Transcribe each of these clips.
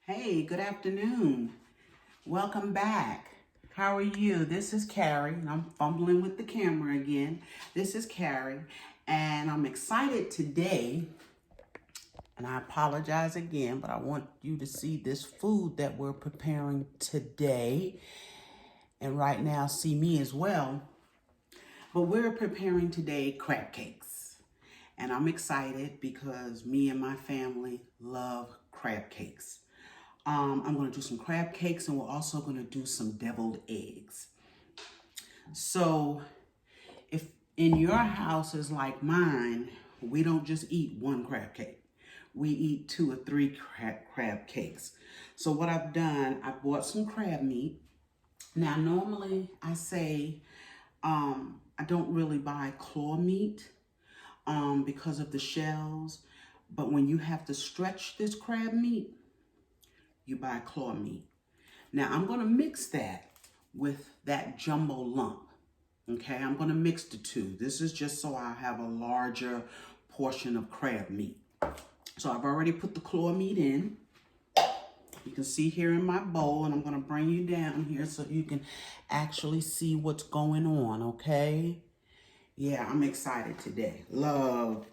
Hey, good afternoon. Welcome back. How are you? This is Carrie, and I'm fumbling with the camera again. This is Carrie, and I'm excited today, and I apologize again, but I want you to see this food that we're preparing today, and right now see me as well. But we're preparing today crab cakes, and I'm excited because me and my family love crab cakes. I'm going to do some crab cakes, and we're also going to do some deviled eggs. So if in your house is like mine, we don't just eat one crab cake. We eat 2 or 3 crab cakes. So what I've done, I bought some crab meat. Now, normally I say I don't really buy claw meat because of the shells. But when you have to stretch this crab meat, you buy claw meat. Now I'm going to mix that with that jumbo lump. Okay, I'm going to mix the two. This is just so I have a larger portion of crab meat. So I've already put the claw meat in. You can see here in my bowl, and I'm going to bring you down here so you can actually see what's going on, okay? Yeah, I'm excited today. Love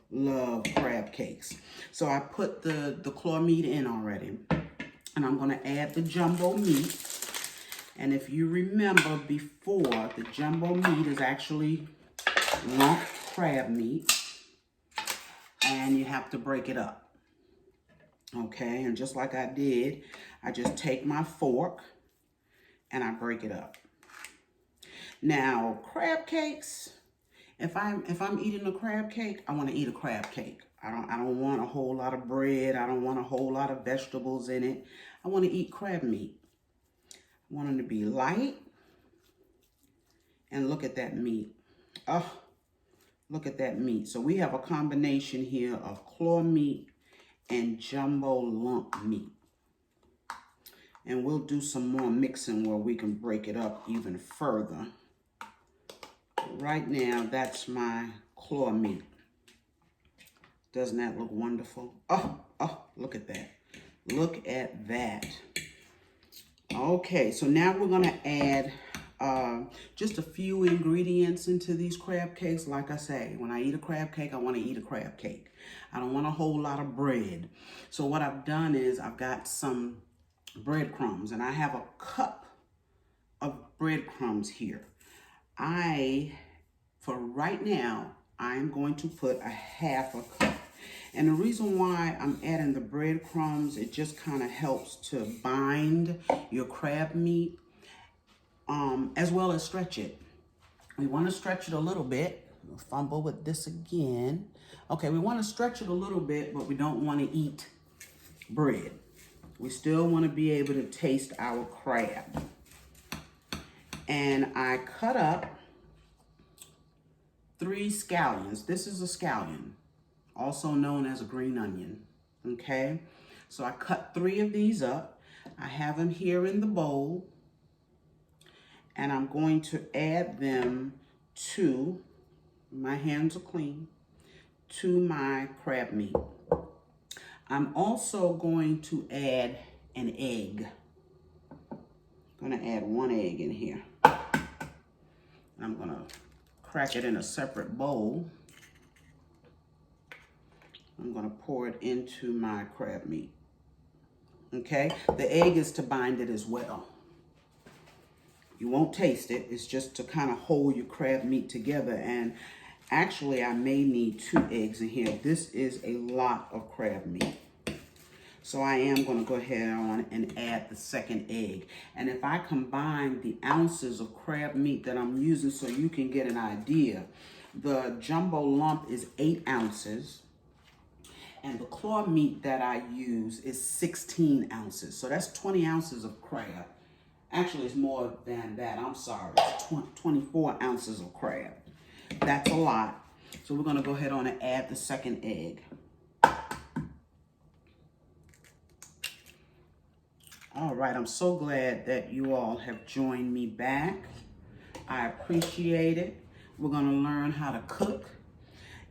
crab cakes. So I put the claw meat in already. And I'm going to add the jumbo meat. And if you remember before, the jumbo meat is actually lump crab meat. And you have to break it up. Okay, and just like I did, I just take my fork and I break it up. Now, crab cakes, if I'm eating a crab cake, I want to eat a crab cake. I don't want a whole lot of bread. I don't want a whole lot of vegetables in it. I want to eat crab meat. I want them to be light. And look at that meat. Oh, look at that meat. So we have a combination here of claw meat and jumbo lump meat. And we'll do some more mixing where we can break it up even further. Right now, that's my claw meat. Doesn't that look wonderful? Oh, look at that. Look at that. Okay, so now we're going to add just a few ingredients into these crab cakes. Like I say, when I eat a crab cake, I want to eat a crab cake. I don't want a whole lot of bread. So what I've done is I've got some breadcrumbs, and I have a cup of breadcrumbs here. For right now, I'm going to put a half a cup. And the reason why I'm adding the breadcrumbs, it just kind of helps to bind your crab meat as well as stretch it. We want to stretch it a little bit. We'll fumble with this again. Okay, we want to stretch it a little bit, but we don't want to eat bread. We still want to be able to taste our crab. And I cut up 3 scallions. This is a scallion, also known as a green onion, okay? So I cut 3 of these up. I have them here in the bowl, and I'm going to add them to, my hands are clean, to my crab meat. I'm also going to add an egg. I'm going to add 1 egg in here. I'm going to crack it in a separate bowl. I'm going to pour it into my crab meat. Okay? The egg is to bind it as well. You won't taste it. It's just to kind of hold your crab meat together. And actually, I may need 2 eggs in here. This is a lot of crab meat. So I am going to go ahead on and add the 2nd egg. And if I combine the ounces of crab meat that I'm using so you can get an idea, the jumbo lump is 8 ounces. And the claw meat that I use is 16 ounces. So that's 20 ounces of crab. Actually, it's more than that. I'm sorry. It's 24 ounces of crab. That's a lot. So we're going to go ahead on and add the 2nd egg. All right, I'm so glad that you all have joined me back. I appreciate it. We're going to learn how to cook,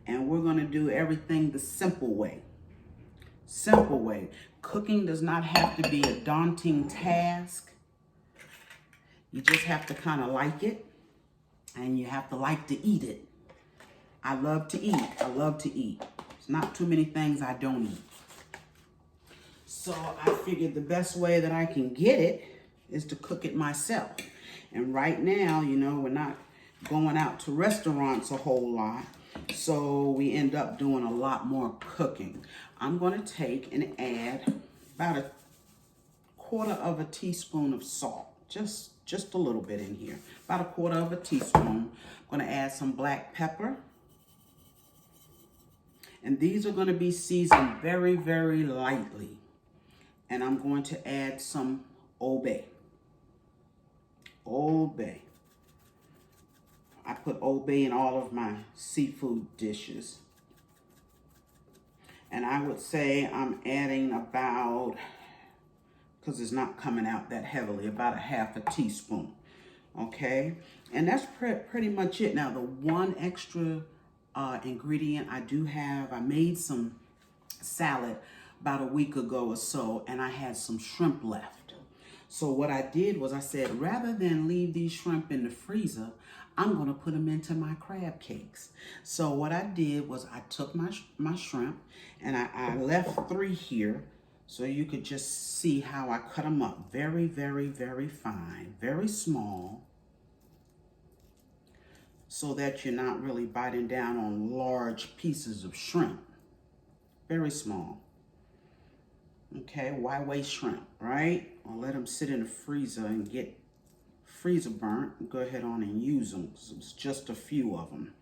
and we're going to do everything the simple way. Simple way. Cooking does not have to be a daunting task. You just have to kind of like it, and you have to like to eat it. I love to eat. I love to eat. There's not too many things I don't eat. So I figured the best way that I can get it is to cook it myself. And right now, you know, we're not going out to restaurants a whole lot. So we end up doing a lot more cooking. I'm going to take and add about a quarter of a teaspoon of salt. Just a little bit in here. About a quarter of a teaspoon. I'm going to add some black pepper. And these are going to be seasoned very, very lightly. And I'm going to add some Old Bay. Old Bay. I put Old Bay in all of my seafood dishes. And I would say I'm adding about, because it's not coming out that heavily, about a half a teaspoon. Okay? And that's pretty much it. Now, the one extra ingredient I do have, I made some salad about a week ago or so, and I had some shrimp left. So what I did was I said, rather than leave these shrimp in the freezer, I'm going to put them into my crab cakes. So what I did was I took my shrimp, and I left 3 here so you could just see how I cut them up. Very, very, very fine, very small, so that you're not really biting down on large pieces of shrimp. Very small. Okay, why waste shrimp, right? Or let them sit in the freezer and get freezer burnt. Go ahead on and use them, because it's just a few of them.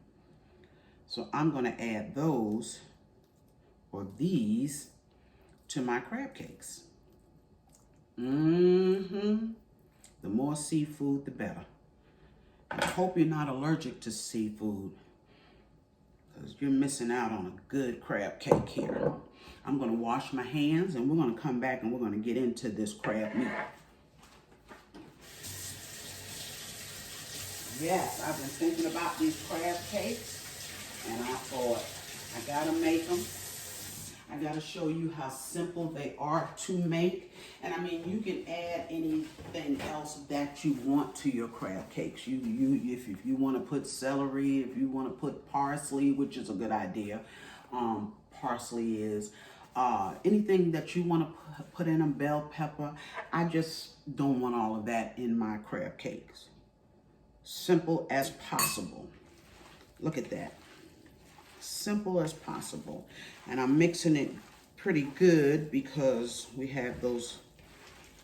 So I'm going to add those, or these, to my crab cakes. The more seafood, the better. I hope you're not allergic to seafood, because you're missing out on a good crab cake here. I'm going to wash my hands, and we're going to come back and we're going to get into this crab meat. Yes, I've been thinking about these crab cakes, and I thought, I got to make them. I got to show you how simple they are to make. And I mean, you can add anything else that you want to your crab cakes. If you want to put celery, if you want to put parsley, which is a good idea. Parsley is anything that you want to put in them, bell pepper. I just don't want all of that in my crab cakes. Simple as possible. Look at that. Simple as possible. And I'm mixing it pretty good because we have those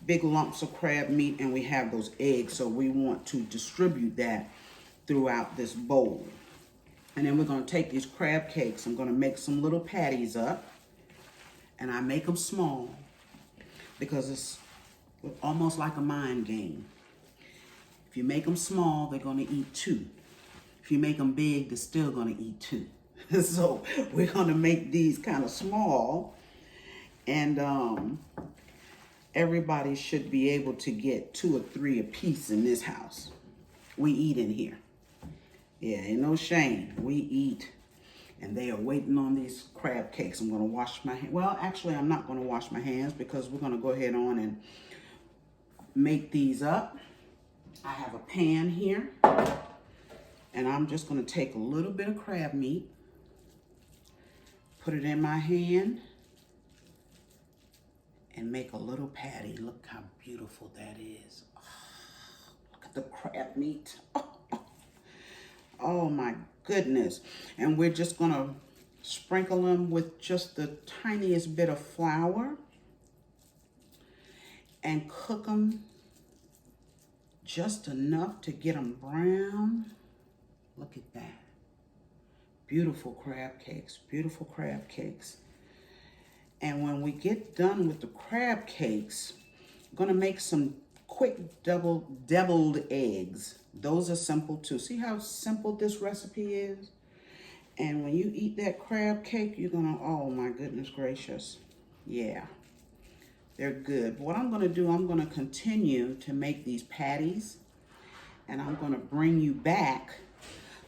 big lumps of crab meat and we have those eggs, so we want to distribute that throughout this bowl. And then we're going to take these crab cakes. I'm going to make some little patties up, and I make them small because it's almost like a mind game. If you make them small, they're going to eat 2. If you make them big, they're still going to eat 2. So we're going to make these kind of small, and everybody should be able to get 2 or 3 a piece in this house. We eat in here. Yeah, ain't no shame. We eat. And they are waiting on these crab cakes. I'm going to wash my hands. Well, actually, I'm not going to wash my hands because we're going to go ahead on and make these up. I have a pan here. And I'm just going to take a little bit of crab meat. Put it in my hand. And make a little patty. Look how beautiful that is. Oh, look at the crab meat. Oh my goodness. And we're just going to sprinkle them with just the tiniest bit of flour and cook them just enough to get them brown. Look at that. Beautiful crab cakes. Beautiful crab cakes. And when we get done with the crab cakes, I'm going to make some quick deviled eggs. Those are simple too. See how simple this recipe is? And when you eat that crab cake, you're going to, oh my goodness gracious. Yeah, they're good. What I'm going to do, I'm going to continue to make these patties. And I'm going to bring you back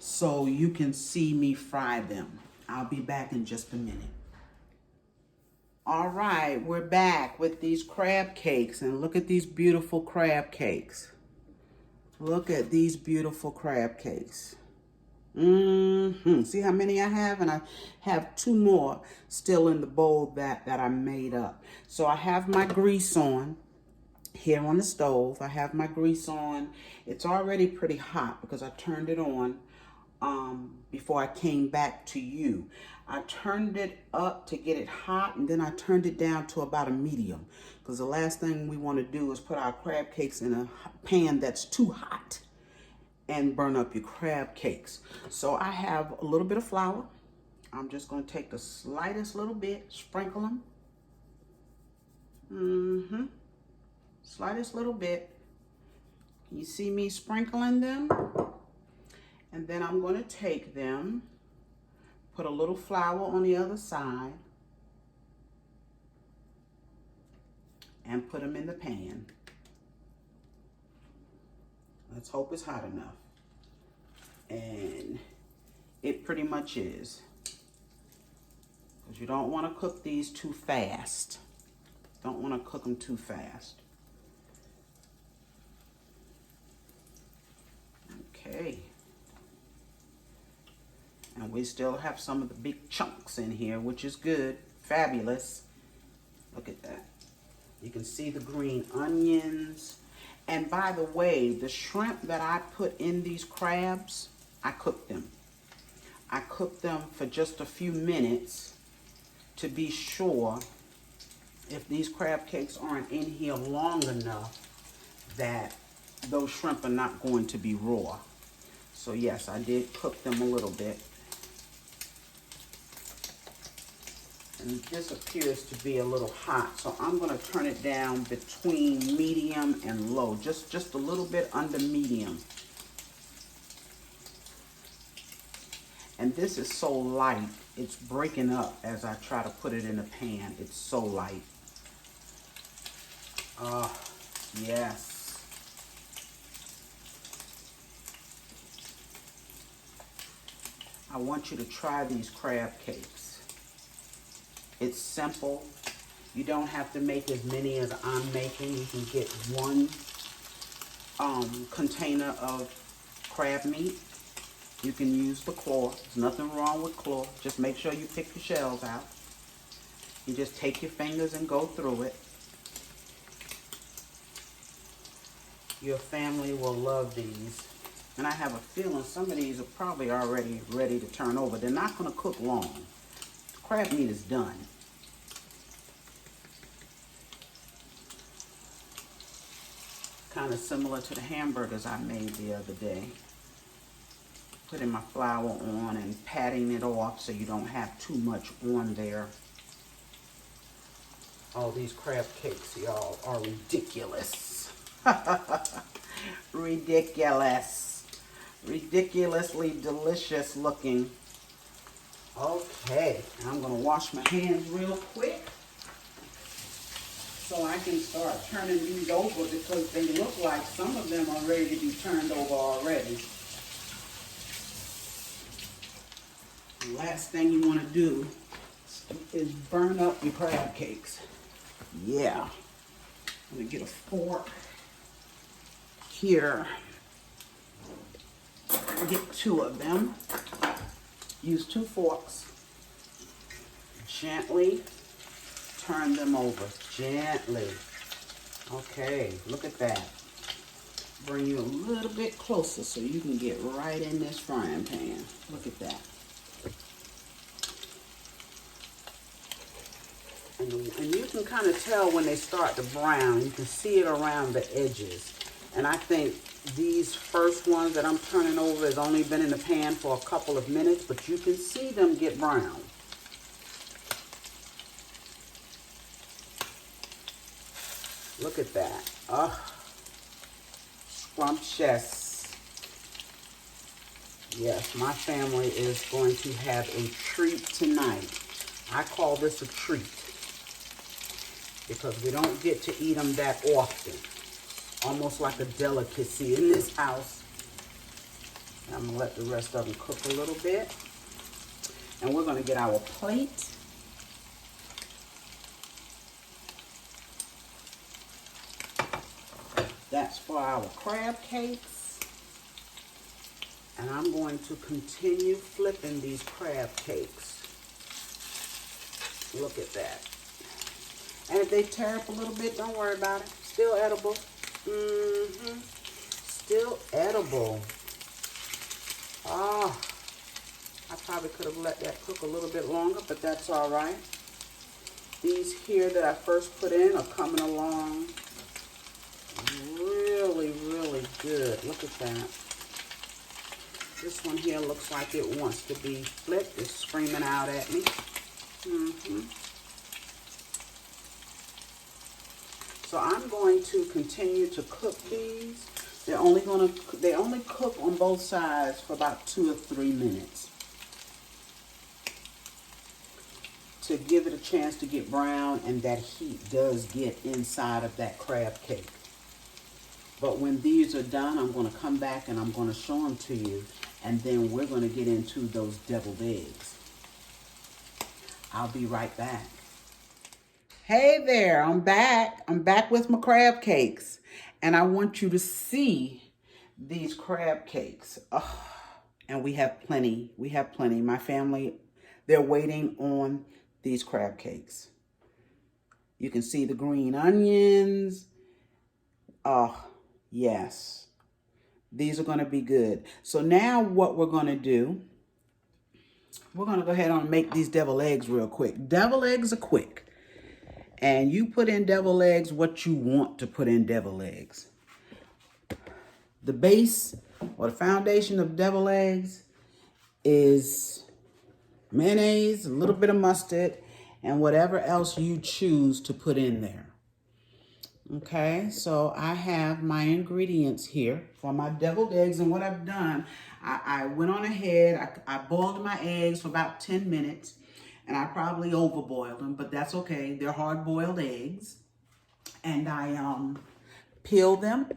so you can see me fry them. I'll be back in just a minute. All right, we're back with these crab cakes, and look at these beautiful crab cakes. Look at these beautiful crab cakes. See how many I have? And I have 2 more still in the bowl that I made up. So I have my grease on here on the stove. I have my grease on. It's already pretty hot because I turned it on before I came back to you. I turned it up to get it hot, and then I turned it down to about a medium, because the last thing we want to do is put our crab cakes in a pan that's too hot and burn up your crab cakes. So I have a little bit of flour. I'm just going to take the slightest little bit, sprinkle them. Slightest little bit. You see me sprinkling them? And then I'm going to take them, put a little flour on the other side, and put them in the pan. Let's hope it's hot enough. And it pretty much is. Because you don't want to cook these too fast. Don't want to cook them too fast. Okay. And we still have some of the big chunks in here, which is good. Fabulous. Look at that. You can see the green onions. And by the way, the shrimp that I put in these crabs, I cooked them. I cooked them for just a few minutes to be sure if these crab cakes aren't in here long enough that those shrimp are not going to be raw. So yes, I did cook them a little bit. And this appears to be a little hot, so I'm going to turn it down between medium and low, just a little bit under medium. And this is so light, it's breaking up as I try to put it in the pan. It's so light. Oh, yes. I want you to try these crab cakes. It's simple. You don't have to make as many as I'm making. You can get 1 container of crab meat. You can use the claw. There's nothing wrong with claw. Just make sure you pick the shells out. You just take your fingers and go through it. Your family will love these. And I have a feeling some of these are probably already ready to turn over. They're not going to cook long. Crab meat is done. Kind of similar to the hamburgers I made the other day. Putting my flour on and patting it off so you don't have too much on there. Oh, these crab cakes, y'all, are ridiculous. Ridiculous. Ridiculously delicious looking. Okay, I'm going to wash my hands real quick so I can start turning these over, because they look like some of them are ready to be turned over already. The last thing you want to do is burn up your crab cakes. Yeah. I'm going to get a fork here. I'll get 2 of them. Use 2 forks. Gently turn them over. Gently. Okay, look at that. Bring you a little bit closer so you can get right in this frying pan. Look at that. And you can kind of tell when they start to brown. You can see it around the edges. And I think these first ones that I'm turning over has only been in the pan for a couple of minutes, but you can see them get brown. Look at that. Oh, scrumptious. Yes, my family is going to have a treat tonight. I call this a treat because we don't get to eat them that often. Almost like a delicacy in this house. I'm going to let the rest of them cook a little bit. And we're going to get our plate. That's for our crab cakes. And I'm going to continue flipping these crab cakes. Look at that. And if they tear up a little bit, don't worry about it. Still edible. Still edible. Oh, I probably could have let that cook a little bit longer, but that's all right. These here that I first put in are coming along really, really good. Look at that. This one here looks like it wants to be flipped. It's screaming out at me. So I'm going to continue to cook these. They only cook on both sides for about 2 or 3 minutes to give it a chance to get brown, and that heat does get inside of that crab cake. But when these are done, I'm going to come back and I'm going to show them to you, and then we're going to get into those deviled eggs. I'll be right back. Hey there, I'm back. I'm back with my crab cakes. And I want you to see these crab cakes. Oh, and we have plenty. We have plenty. My family, they're waiting on these crab cakes. You can see the green onions. Oh, yes. These are going to be good. So now what we're going to do, we're going to go ahead and make these deviled eggs real quick. Deviled eggs are quick. And you put in deviled eggs what you want to put in deviled eggs. The base or the foundation of deviled eggs is mayonnaise, a little bit of mustard, and whatever else you choose to put in there. Okay, so I have my ingredients here for my deviled eggs, and what I've done, I went on ahead, I boiled my eggs for about 10 minutes. And I probably overboiled them, but that's okay. They're hard-boiled eggs. And I peeled them,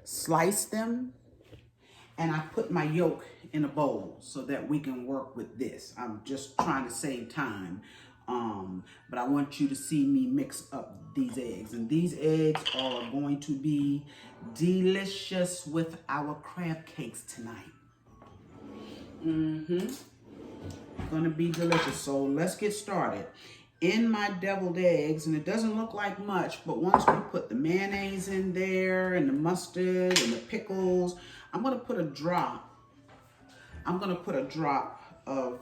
sliced them, and I put my yolk in a bowl so that we can work with this. I'm just trying to save time. But I want you to see me mix up these eggs. And these eggs are going to be delicious with our crab cakes tonight. Gonna be delicious. So let's get started. In my deviled eggs, and it doesn't look like much, but once we put the mayonnaise in there and the mustard and the pickles, I'm gonna put a drop. I'm gonna put a drop of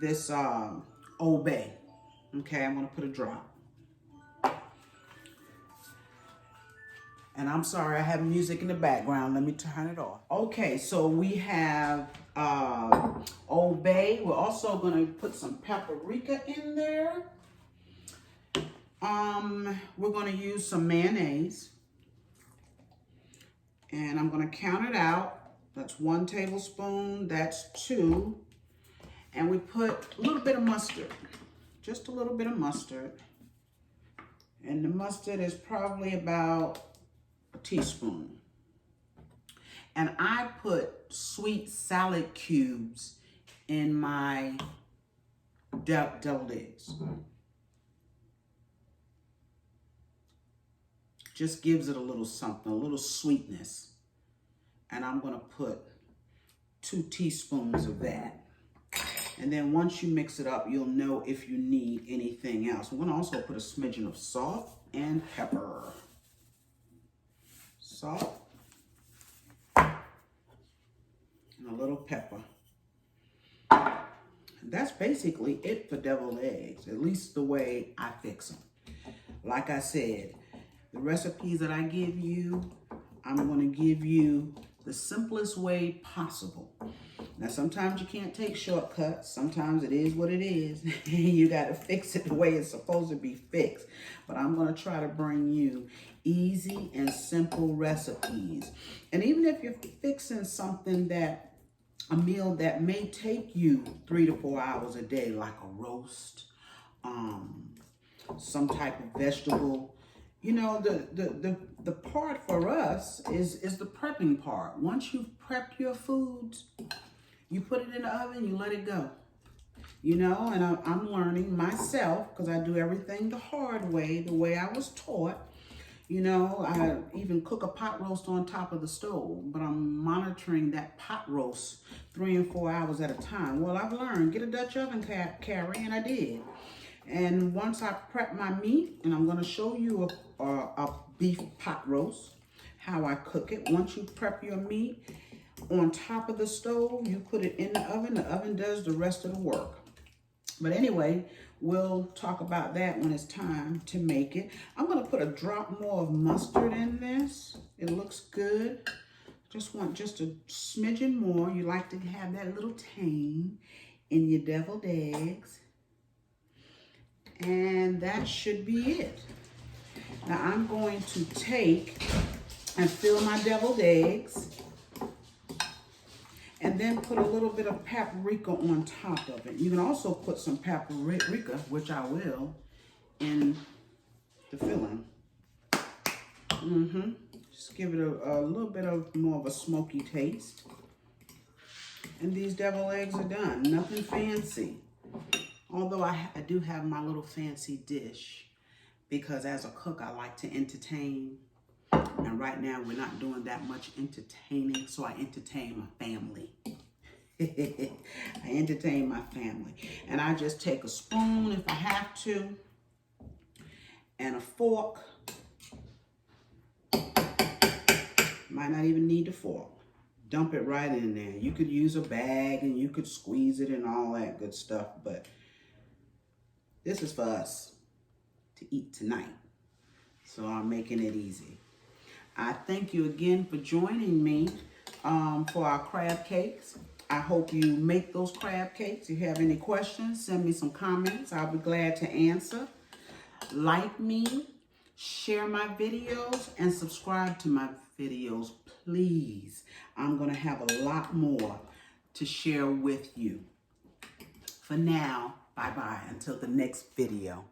this Old Bay. Okay, I'm gonna put a drop. And I'm sorry, I have music in the background. Let me turn it off. Okay, so we have Old Bay. We're also going to put some paprika in there. We're going to use some mayonnaise. And I'm going to count it out. That's 1 tablespoon. That's 2. And we put a little bit of mustard. Just a little bit of mustard. And the mustard is probably about a teaspoon. And I put sweet salad cubes in my deviled eggs. Just gives it a little something, a little sweetness. And I'm going to put 2 teaspoons of that. And then once you mix it up, you'll know if you need anything else. I'm going to also put a smidgen of salt and pepper. Salt and a little pepper. That's basically it for deviled eggs, at least the way I fix them. Like I said, the recipes that I give you, I'm going to give you the simplest way possible. Now, sometimes you can't take shortcuts. Sometimes it is what it is. You got to fix it the way it's supposed to be fixed. But I'm going to try to bring you easy and simple recipes. And even if you're fixing something a meal that may take you 3 to 4 hours a day, like a roast, some type of vegetable, you know, the part for us is the prepping part. Once you've prepped your foods, you put it in the oven, you let it go. You know, and I'm learning myself, because I do everything the hard way, the way I was taught. You know, I even cook a pot roast on top of the stove, but I'm monitoring that pot roast 3 and 4 hours at a time. Well, I've learned, get a Dutch oven, Carrie, and I did. And once I prep my meat, and I'm gonna show you a beef pot roast, how I cook it. Once you prep your meat on top of the stove, you put it in the oven does the rest of the work. But anyway, we'll talk about that when it's time to make it. I'm gonna put a drop more of mustard in this. It looks good. Just want just a smidgen more. You like to have that little tang in your deviled eggs. And that should be it. Now I'm going to take and fill my deviled eggs and then put a little bit of paprika on top of it. You can also put some paprika, which I will, in the filling. Just give it a little bit of more of a smoky taste. And these deviled eggs are done. Nothing fancy. Although I do have my little fancy dish, because as a cook, I like to entertain. And right now, we're not doing that much entertaining, so I entertain my family. I entertain my family. And I just take a spoon if I have to, and a fork. Might not even need a fork. Dump it right in there. You could use a bag and you could squeeze it and all that good stuff, but this is for us to eat tonight. So I'm making it easy. I thank you again for joining me for our crab cakes. I hope you make those crab cakes. If you have any questions, send me some comments. I'll be glad to answer. Like me, share my videos, and subscribe to my videos, please. I'm going to have a lot more to share with you. For now, bye-bye until the next video.